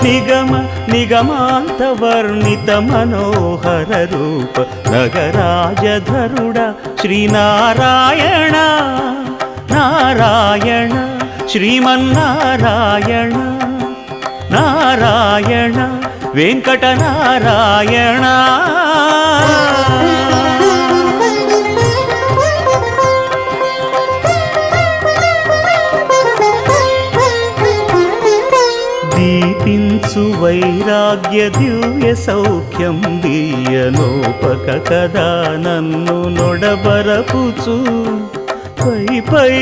నిగమ నిగమాంత వర్ణిత మనోహర రూప నగరాజధరుడ శ్రీనారాయణ నారాయణ శ్రీమన్నారాయణ నారాయణ వెంకటనారాయణ. దీపించు వైరాగ్య దివ్య సౌఖ్యం దీయనోపక కదా నన్ను నొడబరపుచు పై పై